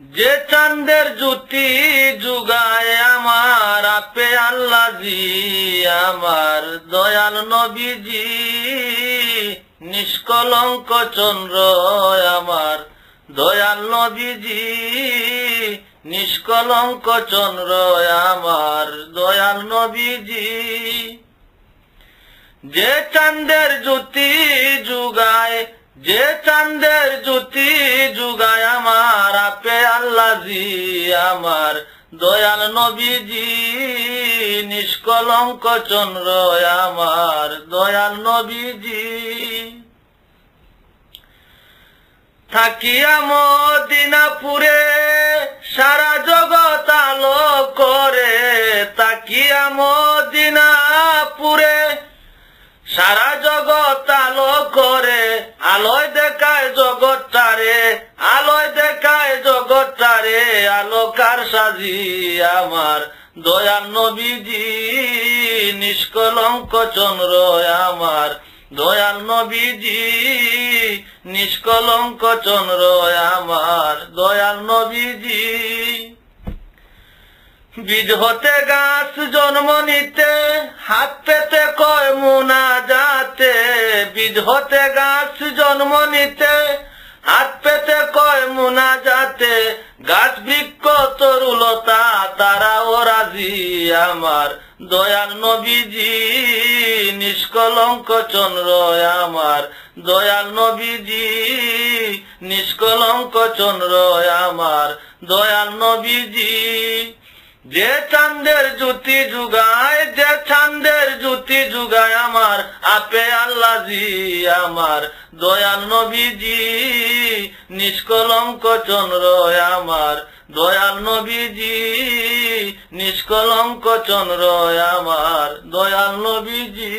যে চাঁদের জ্যোতি যুগায় আমার আপে আল্লাহজি আমার দয়াল নবীজি নিষ্কলঙ্ক চন্দ্র আমার দয়াল নবীজি নিষ্কলঙ্ক চন্দ্র আমার দয়াল নবীজি যে চাঁদের জ্যোতি যুগায় যে চাঁদের জ্যোতি যুগায় আমার আপে আল্লাহজি আমার দয়াল নবীজি নিষ্কলঙ্ক চন্দ্র আমার দয়াল নবীজি থাকিয়া মদিনাপুরে সারা জগৎ আলো করে তাকিয়া মদিনাপুরে সারা জগৎ আলো করে আলোয় দেখায় জগৎটারে আলোয় দেখায় জগৎটারে আলোকার সাজি আমার দয়াল নবীজি নিষ্কলঙ্ক চন্দ্র আমার দয়াল নবীজি নিষ্কলঙ্ক চন্দ্র আমার দয়াল নবীজি বীজ হতে গাছ জন্ম নিতে হাত পেতে কয় মুনাজাতে বীজ হতে গাছ জন্ম নিতে হাত পেতে কয় মুনাজাতে গাছ বৃক্ষ তরুলতা তারাও রাজি আমার দয়াল নবীজি নিষ্কলঙ্ক চন্দ্র আমার দয়াল নবীজি নিষ্কলঙ্ক চন্দ্র আমার দয়াল নবীজি যে চাঁদের জ্যোতি যুগায় যে চাঁদের জ্যোতি যুগায় আমার আপে আল্লাহজি আমার দয়াল নবীজি নিষ্কলঙ্ক চন্দ্র আমার দয়াল নবীজি নিষ্কলঙ্ক চন্দ্র আমার দয়াল নবীজি।